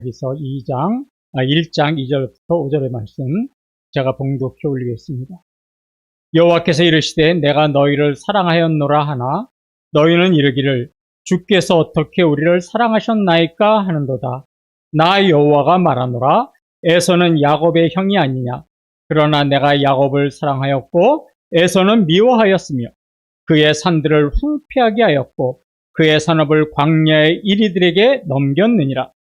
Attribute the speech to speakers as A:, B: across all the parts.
A: 여기서 1장 2절부터 5절의 말씀 제가 봉독해 올리겠습니다. 여호와께서 이르시되 내가 너희를 사랑하였노라 하나 너희는 이르기를 주께서 어떻게 우리를 사랑하셨나이까 하는도다. 나 여호와가 말하노라 에서는 야곱의 형이 아니냐. 그러나 내가 야곱을 사랑하였고 에서는 미워하였으며 그의 산들을 황폐하게 하였고 그의 산업을 광야의 이리들에게 넘겼느니라.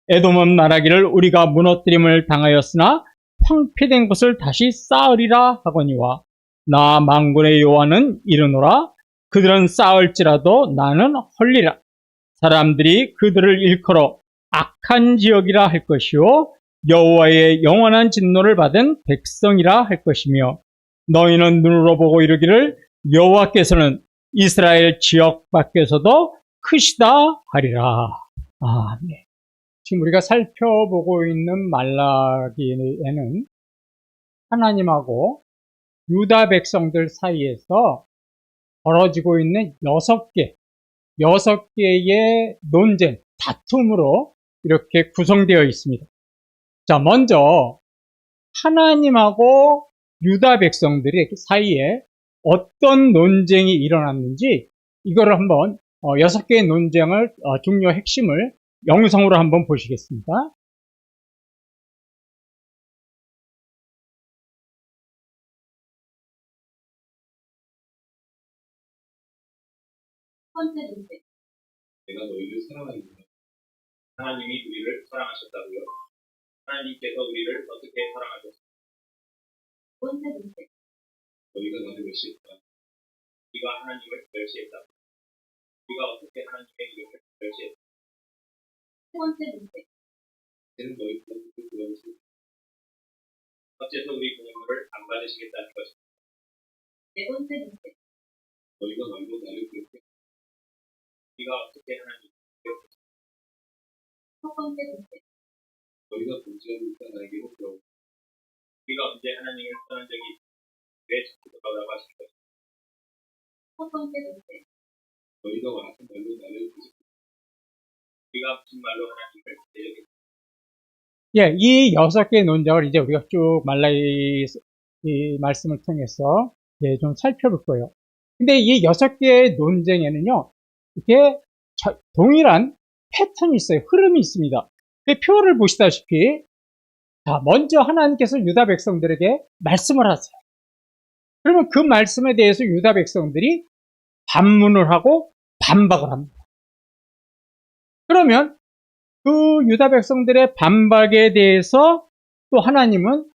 A: 에돔은 말하기를 우리가 무너뜨림을 당하였으나 황폐된 것을 다시 쌓으리라 하거니와 나 만군의 여호와는 이르노라 그들은 쌓을지라도 나는 헐리라. 사람들이 그들을 일컬어 악한 지역이라 할 것이요 여호와의 영원한 진노를 받은 백성이라 할 것이며 너희는 눈으로 보고 이르기를 여호와께서는 이스라엘 지역 밖에서도 크시다 하리라. 아멘. 지금 우리가 살펴보고 있는 말라기에는 하나님하고 유다 백성들 사이에서 벌어지고 있는 6개의 논쟁, 다툼으로 이렇게 구성되어 있습니다. 자, 먼저 하나님하고 유다 백성들의 사이에 어떤 논쟁이 일어났는지 이거를 한번 6개의 논쟁을 중요 핵심을 영상으로 한번 보시겠습니다.
B: 번째 문제. 내가 너희를 사랑하는구나. 하나님이 우리를 사랑하셨다고요? 하나님께서 우리를 어떻게 사랑하셨습니까? 두 번째 문제. 너희가 나를 멸시했다. 우리가 하나님을 멸시했다. 우리가 어떻게 하나님의 이름을 멸시했다. 세 번째 문제. 이제는 너희 부모님을 구원하시고 어째서 우리 부모님을 안 받으시겠다는 것입니다. 네 번째 문제. 너희가 말로 나를 기억해. 우리가 어떻게 하나님을 기억했습니까? 첫 번째 문제. 너희가 범죄하니까 나에게로 돌아오고 우리가 언제 하나님을 떠난 적이 왜 자꾸 돌아오라고 하실 것입니까? 첫 번째 문제. 너희가 와서 말로 나를 기억해. 우리가 무슨 말로 하나님을 대적했습니까?
A: 예, 이 6개의 논쟁을 이제 우리가 쭉 말라기 이 말씀을 통해서 좀 살펴볼 거예요. 근데 이 6개의 논쟁에는요, 이렇게 동일한 패턴이 있어요. 흐름이 있습니다. 그 표를 보시다시피, 자, 먼저 하나님께서 유다 백성들에게 말씀을 하세요. 그러면 그 말씀에 대해서 유다 백성들이 반문을 하고 반박을 합니다. 그러면 그 유다 백성들의 반박에 대해서 또 하나님은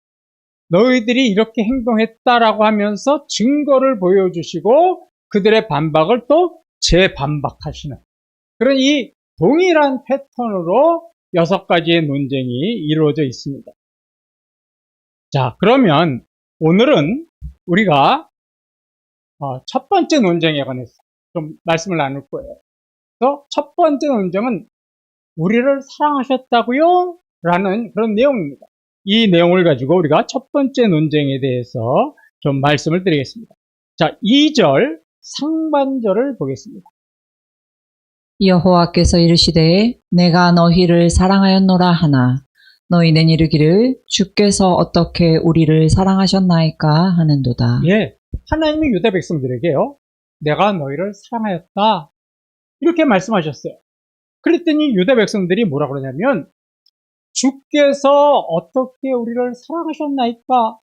A: 너희들이 이렇게 행동했다라고 하면서 증거를 보여주시고 그들의 반박을 또 재반박하시는 그런 이 동일한 패턴으로 6가지의 논쟁이 이루어져 있습니다. 자, 그러면 오늘은 우리가 첫 번째 논쟁에 관해서 좀 말씀을 나눌 거예요. 그래서 첫 번째 논쟁은 우리를 사랑하셨다고요? 라는 그런 내용입니다. 이 내용을 가지고 우리가 첫 번째 논쟁에 대해서 좀 말씀을 드리겠습니다. 자, 2절 상반절을 보겠습니다.
C: 여호와께서 이르시되 내가 너희를 사랑하였노라 하나 너희는 이르기를 주께서 어떻게 우리를 사랑하셨나이까 하는도다.
A: 예, 하나님이 유다 백성들에게요, 내가 너희를 사랑하였다 이렇게 말씀하셨어요. 그랬더니 유다 백성들이 뭐라 그러냐면 주께서 어떻게 우리를 사랑하셨나이까?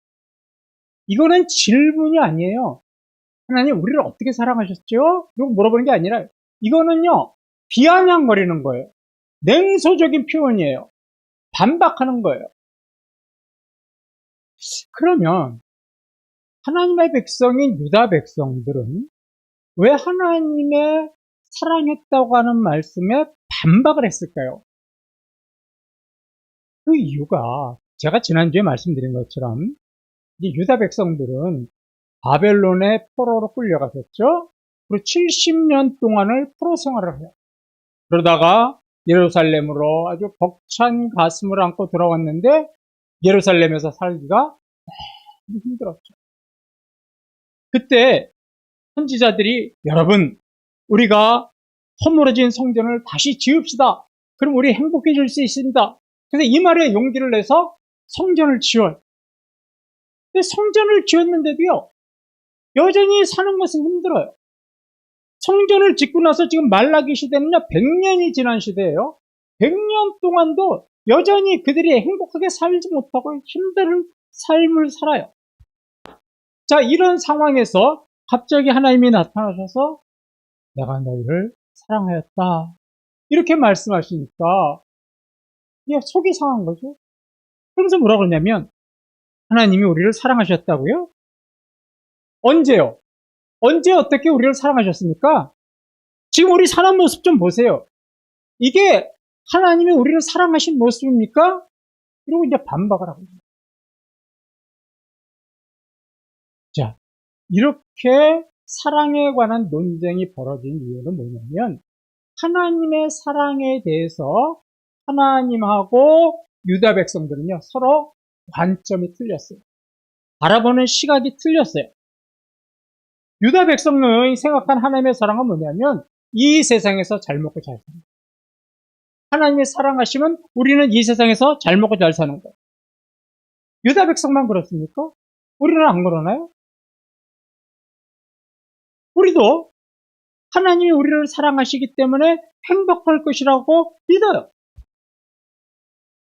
A: 이거는 질문이 아니에요. 하나님 우리를 어떻게 사랑하셨죠? 이거 물어보는 게 아니라 이거는요 비아냥거리는 거예요. 냉소적인 표현이에요. 반박하는 거예요. 그러면 하나님의 백성인 유다 백성들은 왜 하나님의 사랑했다고 하는 말씀에 반박을 했을까요? 그 이유가 제가 지난주에 말씀드린 것처럼 이 유다 백성들은 바벨론의 포로로 끌려가셨죠. 그리고 70년 동안을 포로 생활을 해요. 그러다가 예루살렘으로 아주 벅찬 가슴을 안고 돌아왔는데 예루살렘에서 살기가 너무 힘들었죠. 그때 선지자들이 여러분 우리가 허물어진 성전을 다시 지읍시다 그럼 우리 행복해질 수 있습니다. 그래서 이 말에 용기를 내서 성전을 지어요. 근데 성전을 지었는데도요, 여전히 사는 것은 힘들어요. 성전을 짓고 나서 지금 말라기 시대는요, 100년이 지난 시대예요. 100년 동안도 여전히 그들이 행복하게 살지 못하고 힘든 삶을 살아요. 자, 이런 상황에서 갑자기 하나님이 나타나셔서 내가 너희를 사랑하였다. 이렇게 말씀하시니까 이게 속이 상한 거죠. 그러면서 뭐라 그러냐면 하나님이 우리를 사랑하셨다고요? 언제요? 언제 어떻게 우리를 사랑하셨습니까? 지금 우리 사는 모습 좀 보세요. 이게 하나님이 우리를 사랑하신 모습입니까? 이러고 이제 반박을 하고 있습니다. 자, 이렇게 사랑에 관한 논쟁이 벌어진 이유는 뭐냐면 하나님의 사랑에 대해서 하나님하고 유다 백성들은요, 서로 관점이 틀렸어요. 바라보는 시각이 틀렸어요. 유다 백성의 생각한 하나님의 사랑은 뭐냐면 이 세상에서 잘 먹고 잘 사는 거예요. 하나님의 사랑하시면 우리는 이 세상에서 잘 먹고 잘 사는 거예요. 유다 백성만 그렇습니까? 우리는 안 그러나요? 우리도 하나님이 우리를 사랑하시기 때문에 행복할 것이라고 믿어요.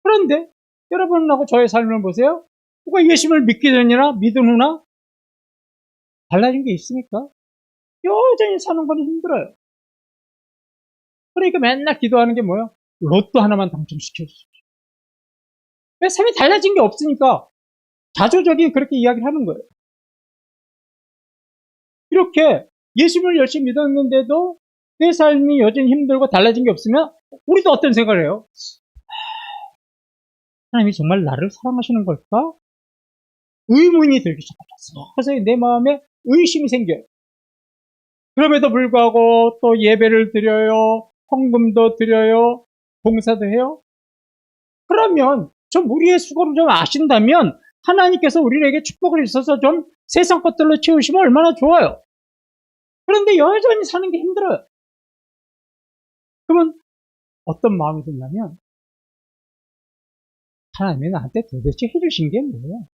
A: 그런데 여러분하고 저의 삶을 보세요. 누가 예수님을 믿기 전이나 믿은 후나 달라진 게 있습니까? 여전히 사는 건 힘들어요. 그러니까 맨날 기도하는 게 뭐예요? 로또 하나만 당첨시켜 주십시오. 왜 삶이 달라진 게 없으니까 자조적인 그렇게 이야기를 하는 거예요. 이렇게 예수님을 열심히 믿었는데도 내 삶이 여전히 힘들고 달라진 게 없으면 우리도 어떤 생각을 해요? 하나님이 정말 나를 사랑하시는 걸까? 의문이 들기 시작했어. 그래서 내 마음에 의심이 생겨요. 그럼에도 불구하고 또 예배를 드려요. 헌금도 드려요. 봉사도 해요. 그러면 좀 우리의 수고를 좀 아신다면 하나님께서 우리에게 축복을 있어서 좀 세상 것들로 채우시면 얼마나 좋아요. 그런데 여전히 사는 게 힘들어요. 그러면 어떤 마음이 드냐면 하나님이 나한테 도대체 해주신 게 뭐예요?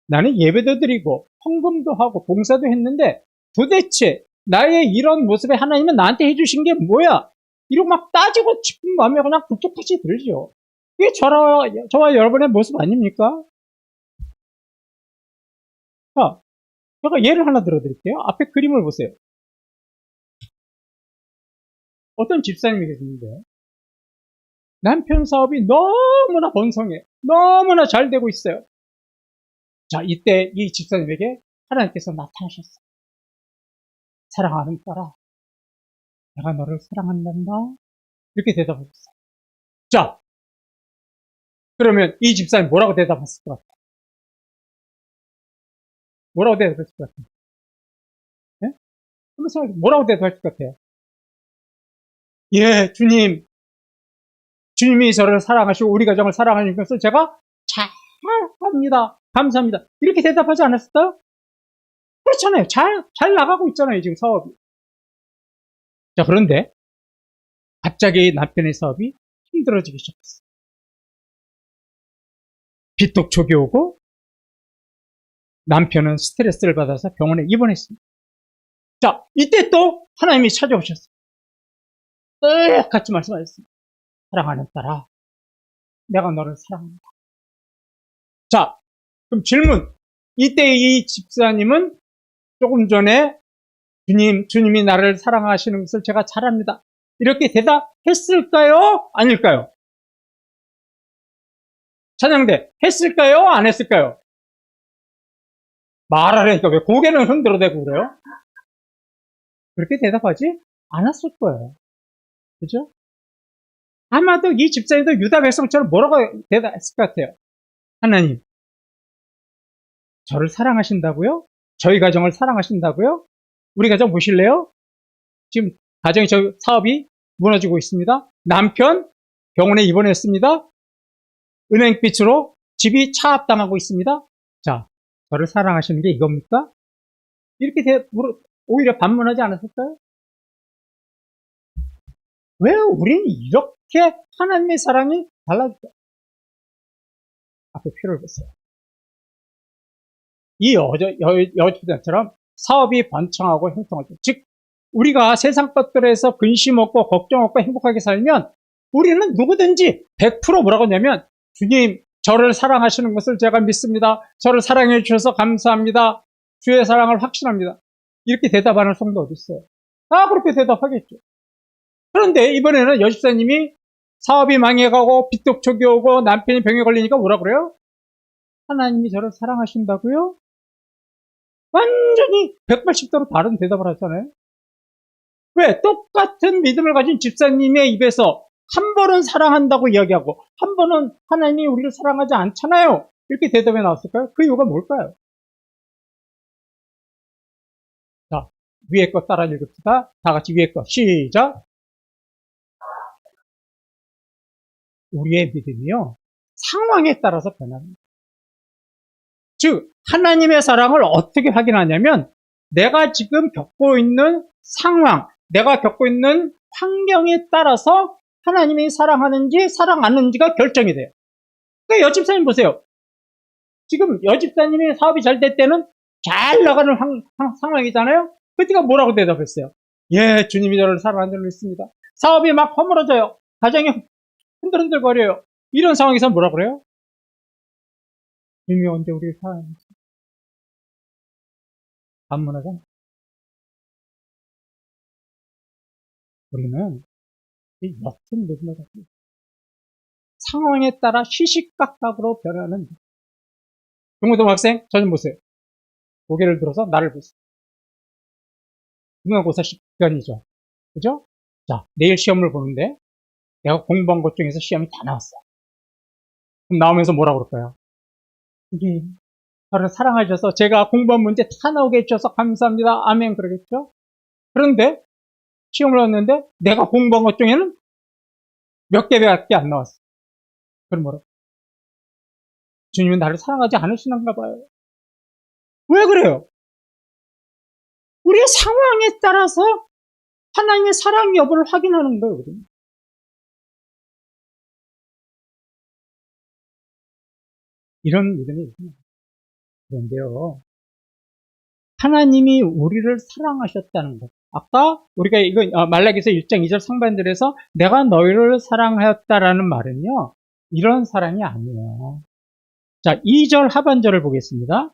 A: 나는 예배도 드리고 헌금도 하고 봉사도 했는데 도대체 나의 이런 모습에 하나님은 나한테 해주신 게 뭐야? 이러고 막 따지고 싶은 마음에 그냥 불뚝같이 들죠. 이게 저와 여러분의 모습 아닙니까? 자, 제가 예를 하나 들어드릴게요. 앞에 그림을 보세요. 어떤 집사님이 계시는데 남편 사업이 너무나 번성해. 너무나 잘 되고 있어요. 자, 이때 이 집사님에게 하나님께서 나타나셨어요. 사랑하는 딸아, 내가 너를 사랑한단다. 이렇게 대답하셨어요. 자, 그러면 이 집사님 뭐라고 대답했을 것 같아요? 뭐라고 대답했을 것 같아요? 네? 한번 생각해, 뭐라고 대답했을 것 같아요? 예, 주님. 주님이 저를 사랑하시고 우리 가정을 사랑하는 것을 제가 잘합니다. 감사합니다. 이렇게 대답하지 않았을까요? 그렇잖아요. 잘 나가고 있잖아요. 지금 사업이. 자, 그런데 갑자기 남편의 사업이 힘들어지기 시작했어요. 빚독촉이 오고 남편은 스트레스를 받아서 병원에 입원했습니다. 자, 이때 또 하나님이 찾아오셨어요. 같이 말씀하셨습니다. 사랑하는 딸아, 내가 너를 사랑한다. 자, 그럼 질문. 이때 이 집사님은 조금 전에 주님이 나를 사랑하시는 것을 제가 잘합니다. 이렇게 대답했을까요? 아닐까요? 찬양대, 했을까요? 안 했을까요? 말하려니까 왜 고개는 흔들어대고 그래요? 그렇게 대답하지 않았을 거예요. 그죠? 아마도 이 집사님도 유다 백성처럼 뭐라고 대답했을 것 같아요. 하나님, 저를 사랑하신다고요? 저희 가정을 사랑하신다고요? 우리 가정 보실래요? 지금 가정이 사업이 무너지고 있습니다. 남편 병원에 입원했습니다. 은행빚으로 집이 차압당하고 있습니다. 자, 저를 사랑하시는 게 이겁니까? 이렇게 오히려 반문하지 않았을까요? 왜 우리는 이렇게 어떻게 하나님의 사랑이 달라질까? 앞에 표를 보세요. 이 여주자처럼 사업이 번창하고 형통할 때, 즉 우리가 세상 것들에서 근심 없고 걱정 없고 행복하게 살면 우리는 누구든지 100% 뭐라고 하냐면, 주님, 저를 사랑하시는 것을 제가 믿습니다. 저를 사랑해 주셔서 감사합니다. 주의 사랑을 확신합니다. 이렇게 대답하는 성도 어디 있어요? 다 그렇게 대답하겠죠. 그런데 이번에는 여집사님이 사업이 망해가고 빚독촉이 오고 남편이 병에 걸리니까 뭐라 그래요? 하나님이 저를 사랑하신다고요? 완전히 180도로 다른 대답을 하잖아요. 왜? 똑같은 믿음을 가진 집사님의 입에서 한 번은 사랑한다고 이야기하고 한 번은 하나님이 우리를 사랑하지 않잖아요. 이렇게 대답이 나왔을까요? 그 이유가 뭘까요? 자, 위에 거 따라 읽읍시다. 다 같이 위에 거 시작. 우리의 믿음이요, 상황에 따라서 변합니다. 즉 하나님의 사랑을 어떻게 확인하냐면, 내가 지금 겪고 있는 상황, 내가 겪고 있는 환경에 따라서 하나님이 사랑하는지 사랑 안 하는지가 결정이 돼요. 그러니까 여집사님 보세요. 지금 여집사님이 사업이 잘 될 때는 잘 나가는 상황이잖아요. 그때가 뭐라고 대답했어요? 예, 주님이 저를 사랑하는 줄 믿습니다. 사업이 막 허물어져요. 가정이 흔들흔들거려요. 이런 상황에서 뭐라 그래요? 주님이 언제 우리를 사랑하는지 반문하잖아요. 우리는 이 옅은 믿음을 갖고 있어요. 상황에 따라 시시각각으로 변하는 중고등학생, 저 좀 보세요. 고개를 들어서 나를 보세요. 중간고사 기간이죠. 그죠? 자, 내일 시험을 보는데 내가 공부한 것 중에서 시험이 다 나왔어요. 그럼 나오면서 뭐라 그럴까요? 이게 저를 사랑하셔서 제가 공부한 문제 다 나오게 해주셔서 감사합니다. 아멘. 그러겠죠? 그런데 시험을 봤는데 내가 공부한 것 중에는 몇 개밖에 안 나왔어. 그럼 뭐라? 주님은 나를 사랑하지 않으시는가 봐요. 왜 그래요? 우리의 상황에 따라서 하나님의 사랑 여부를 확인하는 거예요. 이런 믿음이 있습니다. 그런데요, 하나님이 우리를 사랑하셨다는 것. 아까 우리가 이거 말라기서 1장 2절 상반절에서 내가 너희를 사랑하였다라는 말은요, 이런 사랑이 아니에요. 자, 2절 하반절을 보겠습니다.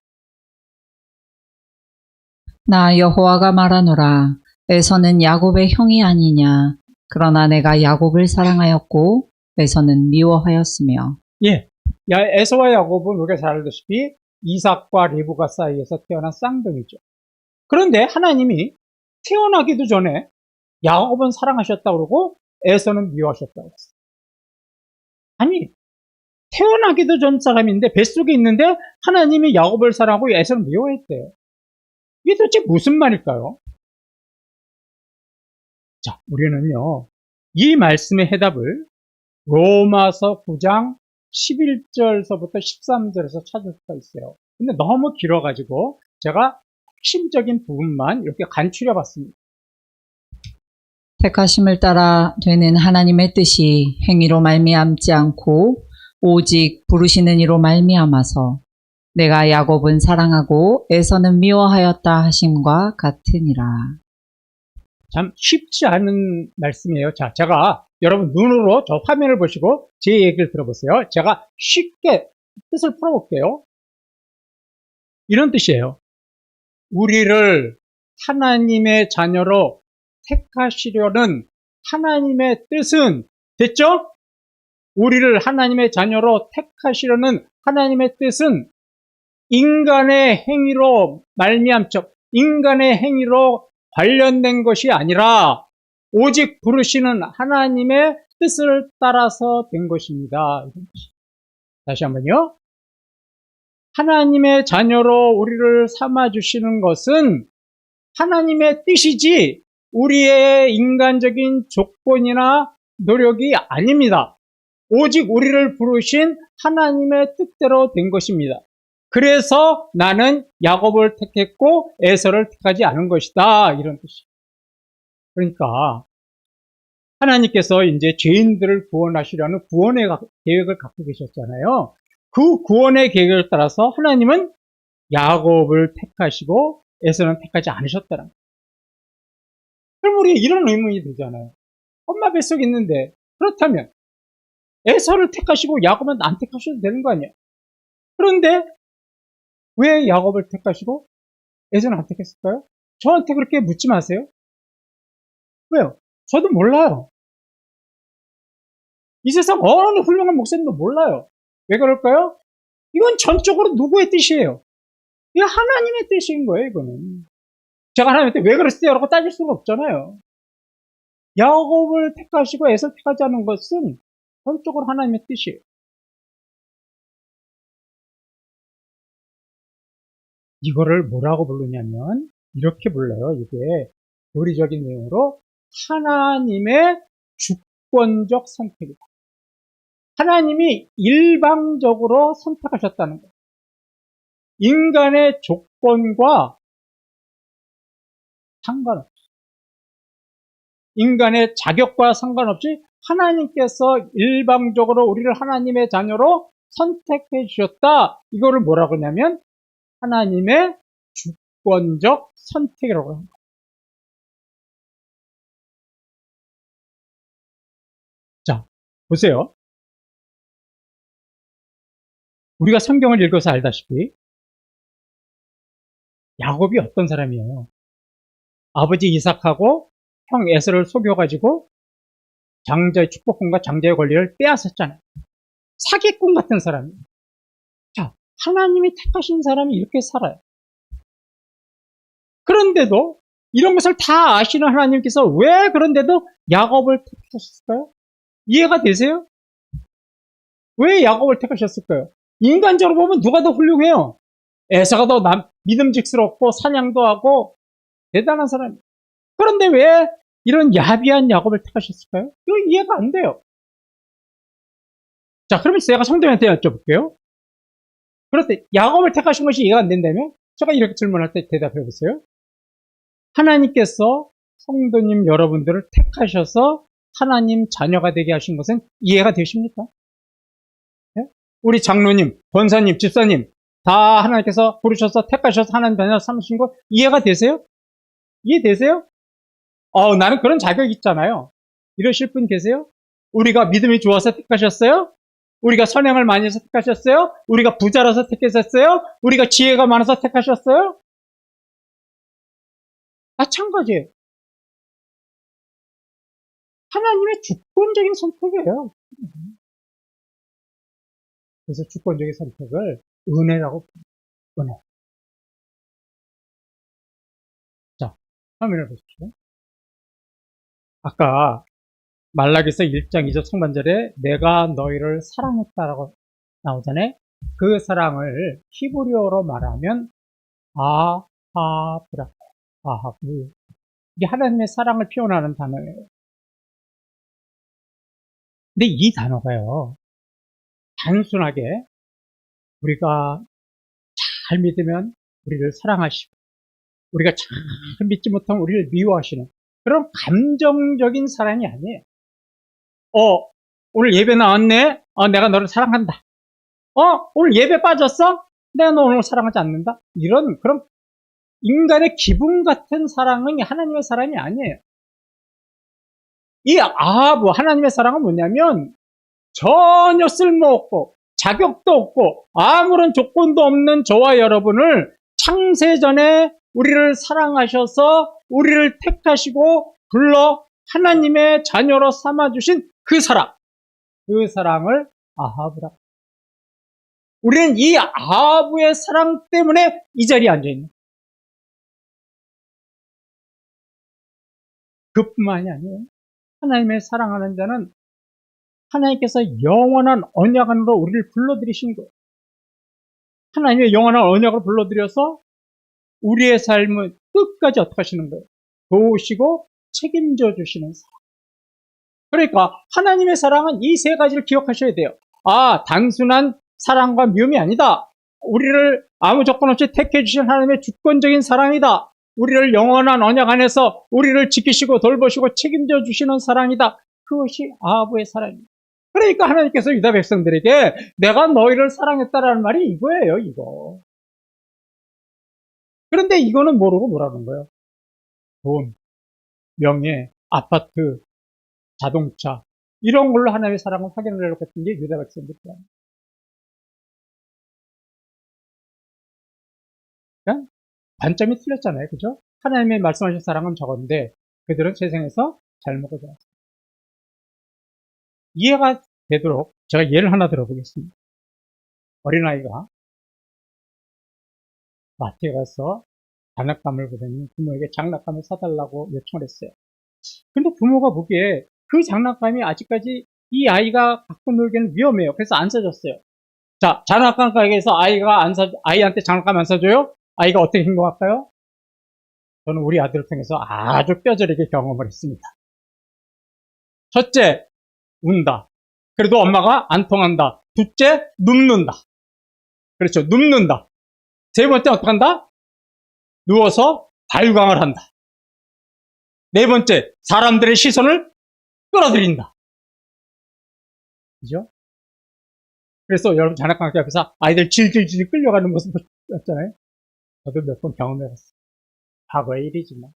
C: 나 여호와가 말하노라. 에서는 야곱의 형이 아니냐. 그러나 내가 야곱을 사랑하였고 에서는 미워하였으며.
A: 예, 에서와 야곱은 우리가 잘 알다시피 이삭과 리브가 사이에서 태어난 쌍둥이죠. 그런데 하나님이 태어나기도 전에 야곱은 사랑하셨다고 그러고 에서는 미워하셨다고 했어요. 아니, 태어나기도 전 사람인데, 뱃속에 있는데 하나님이 야곱을 사랑하고 에서는 미워했대요. 이게 도대체 무슨 말일까요? 자, 우리는요, 이 말씀의 해답을 로마서 9장 11절서부터 13절에서 찾을 수가 있어요. 근데 너무 길어가지고 제가 핵심적인 부분만 이렇게 간추려 봤습니다.
C: 택하심을 따라 되는 하나님의 뜻이 행위로 말미암지 않고 오직 부르시는 이로 말미암아서 내가 야곱은 사랑하고 에서는 미워하였다 하심과 같으니라.
A: 참 쉽지 않은 말씀이에요. 자, 제가 여러분 눈으로 저 화면을 보시고 제 얘기를 들어보세요. 제가 쉽게 뜻을 풀어볼게요. 이런 뜻이에요. 우리를 하나님의 자녀로 택하시려는 하나님의 뜻은, 됐죠? 우리를 하나님의 자녀로 택하시려는 하나님의 뜻은 인간의 행위로 말미암죠. 인간의 행위로 관련된 것이 아니라 오직 부르시는 하나님의 뜻을 따라서 된 것입니다. 다시 한번요. 하나님의 자녀로 우리를 삼아주시는 것은 하나님의 뜻이지 우리의 인간적인 조건이나 노력이 아닙니다. 오직 우리를 부르신 하나님의 뜻대로 된 것입니다. 그래서 나는 야곱을 택했고 에서를 택하지 않은 것이다. 이런 뜻이에요. 그러니까 하나님께서 이제 죄인들을 구원하시려는 구원의 계획을 갖고 계셨잖아요. 그 구원의 계획을 따라서 하나님은 야곱을 택하시고 에서는 택하지 않으셨다는 거예요. 그럼 우리가 이런 의문이 들잖아요. 엄마 뱃속에 있는데 그렇다면 에서를 택하시고 야곱은 안 택하셔도 되는 거 아니야? 그런데 왜 야곱을 택하시고 에서는 안 택했을까요? 저한테 그렇게 묻지 마세요. 왜요? 저도 몰라요. 이 세상 어느 훌륭한 목사님도 몰라요. 왜 그럴까요? 이건 전적으로 누구의 뜻이에요? 이게 하나님의 뜻인 거예요, 이거는. 제가 하나님한테 왜 그랬어요? 라고 따질 수가 없잖아요. 야곱을 택하시고 에서를 택하지 않은 것은 전적으로 하나님의 뜻이에요. 이거를 뭐라고 부르냐면 이렇게 불러요. 이게 교리적인 내용으로 하나님의 주권적 선택이다. 하나님이 일방적으로 선택하셨다는 거예요. 인간의 조건과 상관없이, 인간의 자격과 상관없이 하나님께서 일방적으로 우리를 하나님의 자녀로 선택해 주셨다. 이거를 뭐라고 하냐면 하나님의 주권적 선택이라고 합니다. 자, 보세요. 우리가 성경을 읽어서 알다시피 야곱이 어떤 사람이에요? 아버지 이삭하고 형 에서를 속여가지고 장자의 축복권과 장자의 권리를 빼앗았잖아요. 사기꾼 같은 사람이에요. 자, 하나님이 택하신 사람이 이렇게 살아요. 그런데도 이런 것을 다 아시는 하나님께서 왜 그런데도 야곱을 택하셨을까요? 이해가 되세요? 왜 야곱을 택하셨을까요? 인간적으로 보면 누가 더 훌륭해요? 에서가 더 믿음직스럽고 사냥도 하고 대단한 사람이에요. 그런데 왜 이런 야비한 야곱을 택하셨을까요? 이거 이해가 안 돼요. 자, 그러면 제가 성도님한테 여쭤볼게요. 그런데 야곱을 택하신 것이 이해가 안 된다면 제가 이렇게 질문할 때 대답해 보세요. 하나님께서 성도님 여러분들을 택하셔서 하나님 자녀가 되게 하신 것은 이해가 되십니까? 네? 우리 장로님, 권사님, 집사님 다 하나님께서 부르셔서 택하셔서 하나님 자녀 삼으신 거 이해가 되세요? 이해되세요? 나는 그런 자격이 있잖아요. 이러실 분 계세요? 우리가 믿음이 좋아서 택하셨어요? 우리가 선행을 많이 해서 택하셨어요? 우리가 부자라서 택하셨어요? 우리가 지혜가 많아서 택하셨어요? 마찬가지예요. 하나님의 주권적인 선택이에요. 그래서 주권적인 선택을 은혜라고 부릅니다. 은혜. 자, 화면을 보십시오. 아까 말라기서 1장 2절 상반절에 내가 너희를 사랑했다라고 나오잖아요. 그 사랑을 히브리어로 말하면 아하브라, 아하브. 이게 하나님의 사랑을 표현하는 단어예요. 근데 이 단어가요, 단순하게 우리가 잘 믿으면 우리를 사랑하시고 우리가 잘 믿지 못하면 우리를 미워하시는 그런 감정적인 사랑이 아니에요. 오늘 예배 나왔네? 내가 너를 사랑한다. 오늘 예배 빠졌어? 내가 너 오늘 사랑하지 않는다? 이런 그런 인간의 기분 같은 사랑은 하나님의 사랑이 아니에요. 이 아하브 하나님의 사랑은 뭐냐면 전혀 쓸모없고 자격도 없고 아무런 조건도 없는 저와 여러분을 창세전에 우리를 사랑하셔서 우리를 택하시고 불러 하나님의 자녀로 삼아주신 그 사랑, 그 사랑을 아하브라. 우리는 이 아하브의 사랑 때문에 이 자리에 앉아있는 거예요. 그뿐만이 아니에요. 하나님의 사랑하는 자는 하나님께서 영원한 언약 안으로 우리를 불러들이신 거예요. 하나님의 영원한 언약을 불러들여서 우리의 삶을 끝까지 어떻게 하시는 거예요? 도우시고 책임져 주시는 사랑. 그러니까 하나님의 사랑은 이 세 가지를 기억하셔야 돼요. 단순한 사랑과 미움이 아니다. 우리를 아무 조건 없이 택해 주신 하나님의 주권적인 사랑이다. 우리를 영원한 언약 안에서 우리를 지키시고 돌보시고 책임져 주시는 사랑이다. 그것이 아합의 사랑입니다. 그러니까 하나님께서 유다 백성들에게 내가 너희를 사랑했다라는 말이 이거예요, 이거. 그런데 이거는 모르고 뭐라는 거예요? 돈, 명예, 아파트, 자동차 이런 걸로 하나님의 사랑을 확인을 해놓고 했던 게 유다 백성들이야. 그러니까 관점이 틀렸잖아요, 그죠? 하나님의 말씀하신 사랑은 저건데 그들은 세상에서 잘못을 해왔어요. 이해가 되도록 제가 예를 하나 들어보겠습니다. 어린아이가 마트에 가서 장난감을 보더니 부모에게 장난감을 사달라고 요청을 했어요. 근데 부모가 보기에 그 장난감이 아직까지 이 아이가 갖고 놀기에는 위험해요. 그래서 안 사줬어요. 자, 장난감 가게에서 아이한테 장난감 안 사줘요? 아이가 어떻게 행동할까요? 저는 우리 아들을 통해서 아주 뼈저리게 경험을 했습니다. 첫째, 운다. 그래도 엄마가 안 통한다. 둘째, 눕는다. 그렇죠. 눕는다. 세 번째, 어떻게 한다? 누워서 발광을 한다. 네 번째, 사람들의 시선을 끌어들인다. 그죠? 그래서 여러분 장난감 앞에서 아이들 질질질 끌려가는 모습 봤잖아요. 저도 몇 번 경험해봤어요. 과거의 일이지만.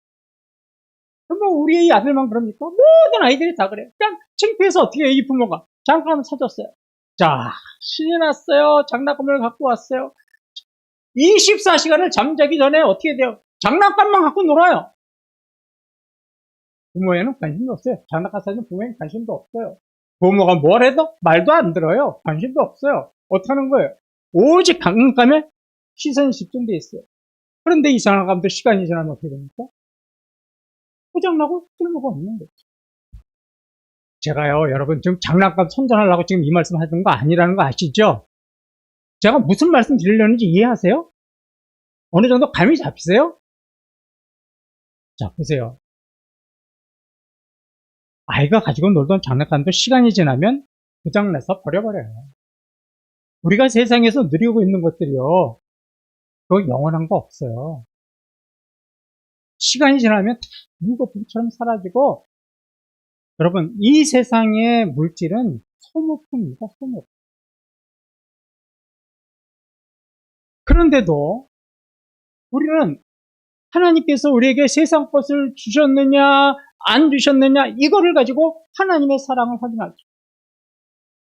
A: 뭐 우리 아들만 그럽니까? 모든 아이들이 다 그래요. 그냥 창피해서 어떻게 해요, 이 부모가. 장난감을 사줬어요. 자, 신이 났어요. 장난감을 갖고 왔어요. 24시간을 잠자기 전에 어떻게 돼요? 장난감만 갖고 놀아요. 부모에는 관심도 없어요. 장난감 사주는 부모에는 관심도 없어요. 부모가 뭘 해도 말도 안 들어요. 관심도 없어요. 어떻게 하는 거예요? 오직 장난감에 시선이 집중돼 있어요. 그런데 이 장난감도 시간이 지나면 어떻게 됩니까? 고장나고 쓸모가 없는 거죠. 제가요, 여러분 지금 장난감 선전하려고 지금 이 말씀 하는 거 아니라는 거 아시죠? 제가 무슨 말씀 드리려는지 이해하세요? 어느 정도 감이 잡히세요? 자, 보세요. 아이가 가지고 놀던 장난감도 시간이 지나면 고장나서 버려버려요. 우리가 세상에서 누리고 있는 것들이요, 그거 영원한 거 없어요. 시간이 지나면 물거품처럼 사라지고, 여러분, 이 세상의 물질은 소모품입니다, 소모품. 그런데도 우리는 하나님께서 우리에게 세상 것을 주셨느냐, 안 주셨느냐, 이거를 가지고 하나님의 사랑을 확인하죠.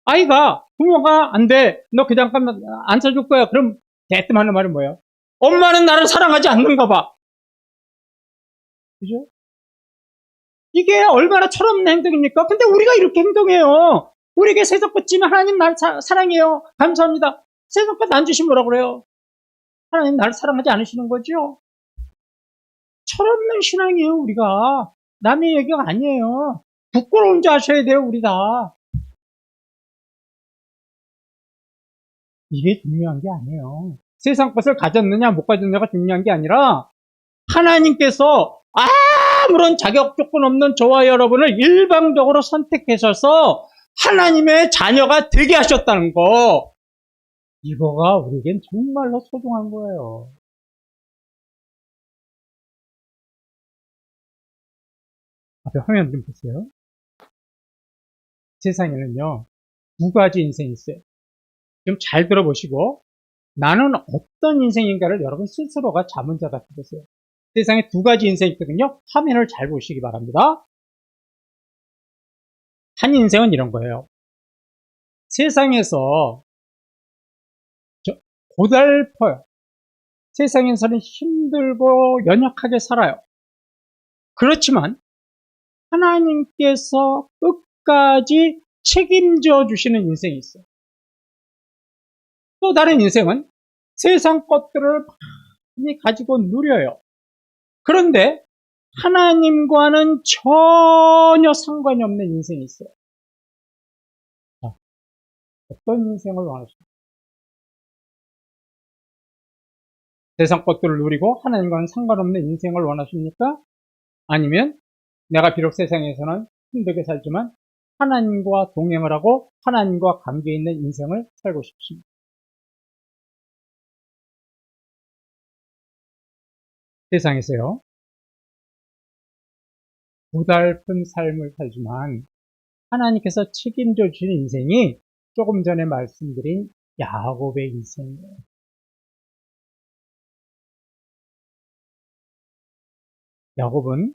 A: 아이가, 부모가 안 돼, 너 그 장난감 안 사줄 거야. 그럼 대뜸 하는 말은 뭐예요? 엄마는 나를 사랑하지 않는가 봐. 그죠? 이게 얼마나 철없는 행동입니까? 근데 우리가 이렇게 행동해요. 우리에게 세상 것 주면 하나님 나를 사랑해요. 감사합니다. 세상 것 안 주시면 뭐라 그래요? 하나님 나를 사랑하지 않으시는 거죠? 철없는 신앙이에요, 우리가. 남의 얘기가 아니에요. 부끄러운 줄 아셔야 돼요, 우리 다. 이게 중요한 게 아니에요. 세상 것을 가졌느냐, 못 가졌느냐가 중요한 게 아니라, 하나님께서 아무런 자격 조건 없는 저와 여러분을 일방적으로 선택하셔서 하나님의 자녀가 되게 하셨다는 거. 이거가 우리에겐 정말로 소중한 거예요. 앞에 화면 좀 보세요. 세상에는요, 두 가지 인생이 있어요. 좀 잘 들어보시고, 나는 어떤 인생인가를 여러분 스스로가 자문자답해 보세요. 세상에 두 가지 인생이 있거든요. 화면을 잘 보시기 바랍니다. 한 인생은 이런 거예요. 세상에서 고달퍼요. 세상에서는 힘들고 연약하게 살아요. 그렇지만 하나님께서 끝까지 책임져 주시는 인생이 있어요. 또 다른 인생은 세상 것들을 많이 가지고 누려요. 그런데 하나님과는 전혀 상관이 없는 인생이 있어요. 자, 어떤 인생을 원하십니까? 세상 것들을 누리고 하나님과는 상관없는 인생을 원하십니까? 아니면 내가 비록 세상에서는 힘들게 살지만 하나님과 동행을 하고 하나님과 관계 있는 인생을 살고 싶습니다. 세상에서요, 고달픈 삶을 살지만 하나님께서 책임져 주신 인생이 조금 전에 말씀드린 야곱의 인생이에요. 야곱은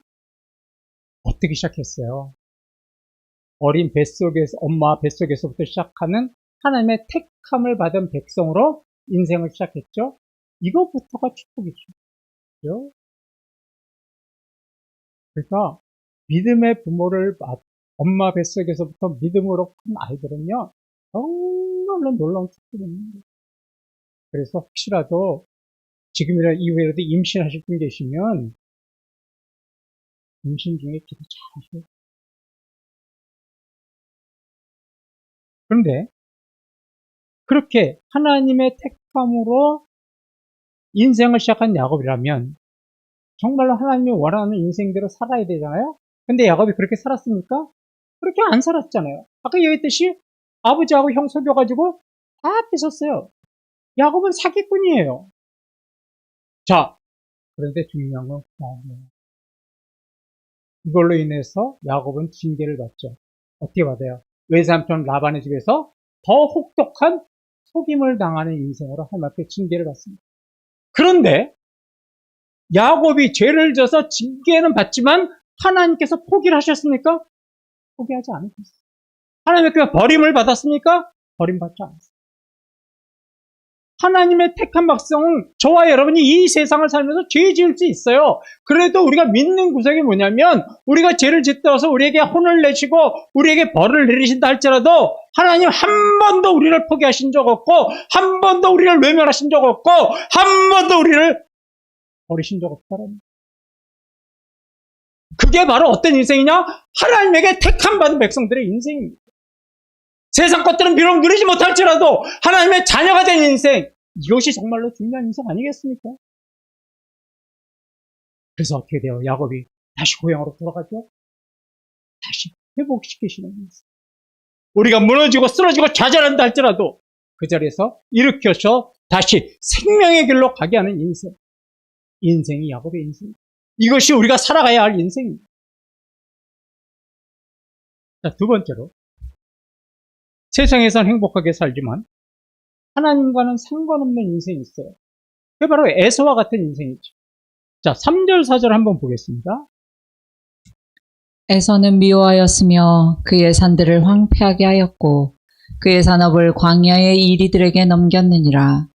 A: 어떻게 시작했어요? 어린 뱃속에서, 엄마 뱃속에서부터 시작하는 하나님의 택함을 받은 백성으로 인생을 시작했죠. 이것부터가 축복이죠. 그렇죠? 그러니까 믿음의 부모를 엄마 뱃속에서부터 믿음으로 큰 아이들은요, 정말로 놀라운 축복입니다. 그래서 혹시라도 지금이라 이후에라도 임신하실 분 계시면 임신 중에 기도 잘 하셔야 돼요. 그런데 그렇게 하나님의 택함으로 인생을 시작한 야곱이라면 정말로 하나님이 원하는 인생대로 살아야 되잖아요. 근데 야곱이 그렇게 살았습니까? 그렇게 안 살았잖아요. 아까 얘기했듯이 아버지하고 형 속여가지고 다 뺏었어요. 야곱은 사기꾼이에요. 자, 그런데 중요한 건 그다음이에요. 이걸로 인해서 야곱은 징계를 받죠. 어떻게 받아요? 외삼촌 라반의 집에서 더 혹독한 속임을 당하는 인생으로 하나님 앞에 징계를 받습니다. 그런데 야곱이 죄를 져서 징계는 받지만 하나님께서 포기를 하셨습니까? 포기하지 않으셨어요. 하나님께서 버림을 받았습니까? 버림받지 않았어요. 하나님의 택한 백성은 저와 여러분이 이 세상을 살면서 죄 지을 수 있어요. 그래도 우리가 믿는 구석이 뭐냐면 우리가 죄를 짓다서 우리에게 혼을 내시고 우리에게 벌을 내리신다 할지라도 하나님 한 번도 우리를 포기하신 적 없고 한 번도 우리를 외면하신 적 없고 한 번도 우리를 버리신 적 없다는. 그게 바로 어떤 인생이냐? 하나님에게 택함 받은 백성들의 인생입니다. 세상 것들은 비록 누리지 못할지라도 하나님의 자녀가 된 인생, 이것이 정말로 중요한 인생 아니겠습니까? 그래서 어떻게 돼요? 야곱이 다시 고향으로 돌아가죠? 다시 회복시키시는 인생. 우리가 무너지고 쓰러지고 좌절한다 할지라도 그 자리에서 일으켜서 다시 생명의 길로 가게 하는 인생. 인생이 야곱의 인생. 이것이 우리가 살아가야 할 인생입니다. 자, 두 번째로. 세상에선 행복하게 살지만 하나님과는 상관없는 인생이 있어요. 그게 바로 에서와 같은 인생이죠. 자, 3절, 4절 한번 보겠습니다.
C: 에서는 미워하였으며 그의 산들을 황폐하게 하였고 그의 산업을 광야의 이리들에게 넘겼느니라.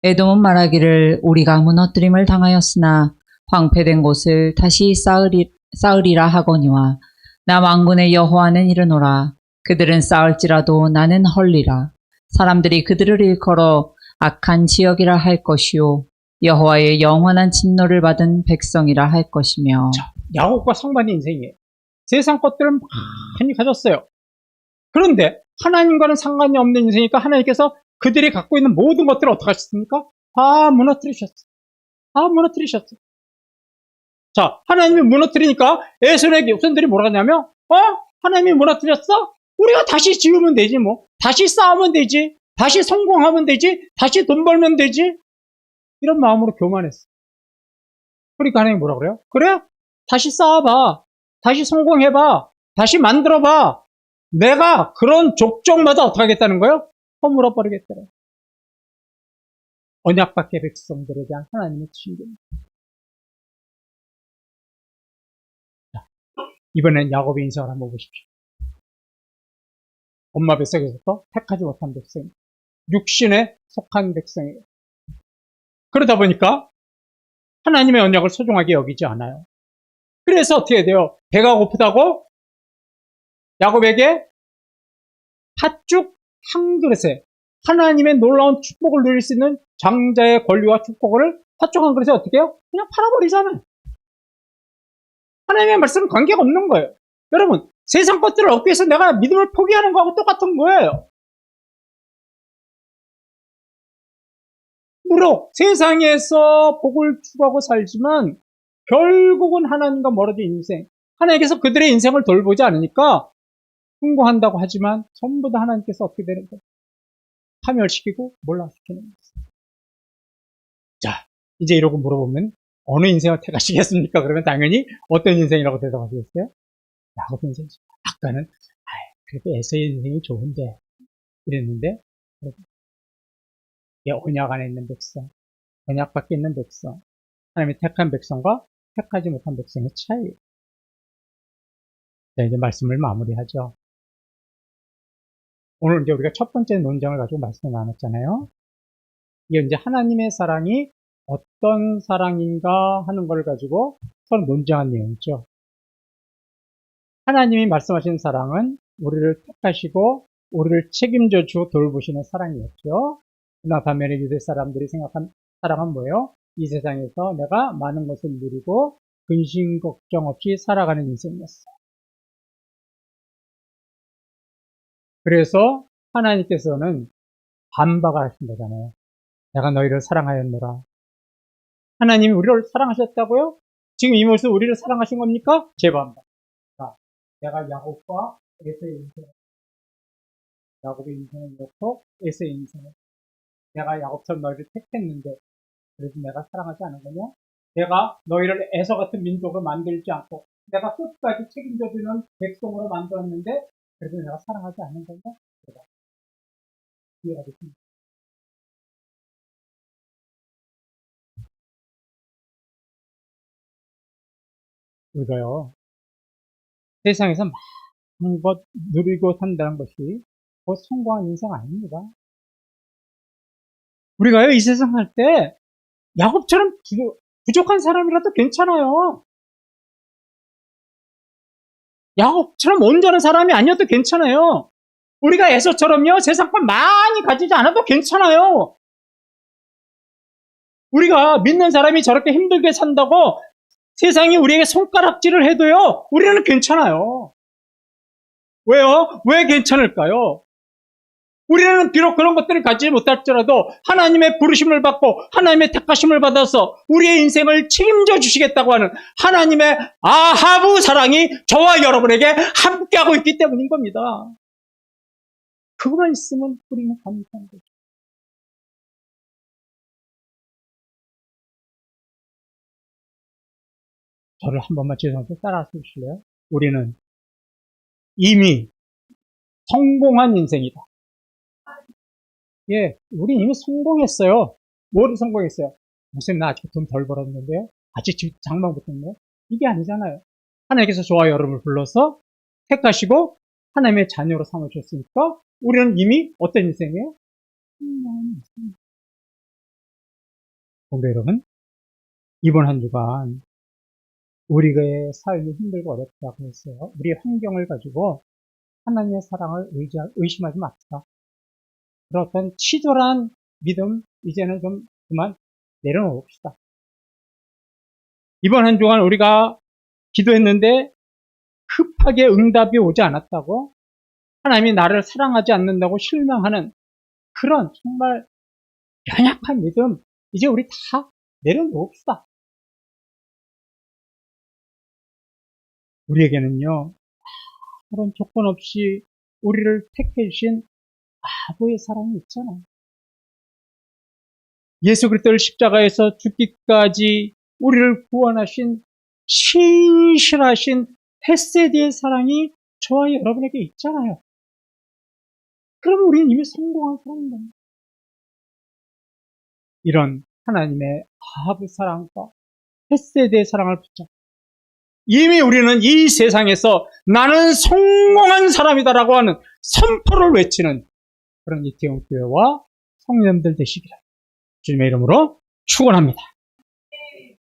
C: 에돔은 말하기를 우리가 무너뜨림을 당하였으나 황폐된 곳을 다시 쌓으리라 하거니와 나 만군의 여호와는 이르노라. 그들은 쌓을지라도 나는 헐리라. 사람들이 그들을 일컬어 악한 지역이라 할 것이요 여호와의 영원한 진노를 받은 백성이라 할 것이며.
A: 자, 야곱과 상반의 인생이에요. 세상 것들을 많이 가졌어요. 그런데 하나님과는 상관이 없는 인생이니까 하나님께서 그들이 갖고 있는 모든 것들을 어떻게 하셨습니까? 다 무너뜨리셨어요. 다 무너뜨리셨어요. 자, 하나님이 무너뜨리니까 에서의 육손들이 뭐라 하냐면 하나님이 무너뜨렸어? 우리가 다시 지으면 되지 뭐. 다시 쌓으면 되지. 다시 성공하면 되지. 다시 돈 벌면 되지. 이런 마음으로 교만했어. 그러니까 하나님이 뭐라 그래요? 그래? 다시 쌓아봐. 다시 성공해봐. 다시 만들어봐. 내가 그런 족족마다 어떻게 하겠다는 거예요? 허물어 버리겠다는. 언약 밖의 백성들에 대한 하나님의 징계입니다. 이번엔 야곱의 인생을 한번 보십시오. 엄마 뱃속에서부터 택하지 못한 백성, 육신에 속한 백성이에요. 그러다 보니까 하나님의 언약을 소중하게 여기지 않아요. 그래서 어떻게 돼요? 배가 고프다고 야곱에게 팥죽 한 그릇에 하나님의 놀라운 축복을 누릴 수 있는 장자의 권리와 축복을 팥죽 한 그릇에 어떻게 해요? 그냥 팔아버리잖아요. 하나님의 말씀은 관계가 없는 거예요. 여러분, 세상 것들을 얻기 위해서 내가 믿음을 포기하는 거하고 똑같은 거예요. 물론 세상에서 복을 추구하고 살지만 결국은 하나님과 멀어진 인생, 하나님께서 그들의 인생을 돌보지 않으니까 숭고한다고 하지만 전부 다 하나님께서 어떻게 되는 거예요? 파멸시키고 몰락시키는 거예요. 자, 이제 이러고 물어보면 어느 인생을 택하시겠습니까? 그러면 당연히 어떤 인생이라고 대답하시겠어요? 야곱 인생이죠. 아까는 그래도 에서의 인생이 좋은데 이랬는데 언약 안에 있는 백성, 언약 밖에 있는 백성, 하나님이 택한 백성과 택하지 못한 백성의 차이. 자, 이제 말씀을 마무리하죠. 오늘 이제 우리가 첫 번째 논쟁을 가지고 말씀을 나눴잖아요. 이게 이제 하나님의 사랑이 어떤 사랑인가 하는 걸 가지고 서로 논쟁한 내용이죠. 하나님이 말씀하신 사랑은 우리를 택하시고 우리를 책임져 주고 돌보시는 사랑이었죠. 그러나 반면에 유대 사람들이 생각한 사랑은 뭐예요? 이 세상에서 내가 많은 것을 누리고 근심 걱정 없이 살아가는 인생이었어. 그래서 하나님께서는 반박을 하신 거잖아요. 내가 너희를 사랑하였노라. 하나님이 우리를 사랑하셨다고요? 지금 이 모습 우리를 사랑하신 겁니까? 재반박. 자, 내가 야곱과 에서의 인생, 야곱의 인생을 놓고 에서의 인생을, 내가 야곱처럼 너희를 택했는데 그래도 내가 사랑하지 않은 거냐? 내가 너희를 에서 같은 민족을 만들지 않고 내가 끝까지 책임져주는 백성으로 만들었는데 그래도 내가 사랑하지 않는 거냐? 이해가 됐습니다. 우리가요, 세상에서 많은 것 누리고 산다는 것이 곧 성공한 인생 아닙니다. 우리가요, 이 세상 살 때 야곱처럼 부족한 사람이라도 괜찮아요. 야곱처럼 온전한 사람이 아니어도 괜찮아요. 우리가 에서처럼요, 세상권 많이 가지지 않아도 괜찮아요. 우리가 믿는 사람이 저렇게 힘들게 산다고 세상이 우리에게 손가락질을 해도요, 우리는 괜찮아요. 왜요? 왜 괜찮을까요? 우리는 비록 그런 것들을 가지지 못할지라도 하나님의 부르심을 받고 하나님의 택하심을 받아서 우리의 인생을 책임져 주시겠다고 하는 하나님의 아하부 사랑이 저와 여러분에게 함께하고 있기 때문인 겁니다. 그것만 있으면 우리는 감사한 거죠. 저를 한 번만 죄송한데 따라서 주실래요? 우리는 이미 성공한 인생이다. 예, 우리 이미 성공했어요. 뭐를 성공했어요? 무슨 나 아직 돈 덜 벌었는데요? 아직 집 장만 붙었네요? 이게 아니잖아요. 하나님께서 저와 여러분을 불러서 택하시고 하나님의 자녀로 삼으셨으니까 우리는 이미 어떤 인생이에요? 근데 여러분, 이번 한 주간 우리의 삶이 힘들고 어렵다고 했어요. 우리의 환경을 가지고 하나님의 사랑을 의심하지 맙시다. 그런 어떤 치졸한 믿음, 이제는 좀 그만 내려놓읍시다. 이번 한 주간 우리가 기도했는데 급하게 응답이 오지 않았다고, 하나님이 나를 사랑하지 않는다고 실망하는 그런 정말 연약한 믿음, 이제 우리 다 내려놓읍시다. 우리에게는요, 그런 조건 없이 우리를 택해 주신 아버지의 사랑이 있잖아요. 예수 그리스도를 십자가에서 죽기까지 우리를 구원하신 신실하신 헤세드의 사랑이 저와 여러분에게 있잖아요. 그럼 우리는 이미 성공한 사람입니다. 이런 하나님의 아버지 사랑과 헤세드의 사랑을 붙잡고 이미 우리는 이 세상에서 나는 성공한 사람이다라고 하는 선포를 외치는 그런 이태원 교회와 성령들 되시기를 주님의 이름으로 축원합니다.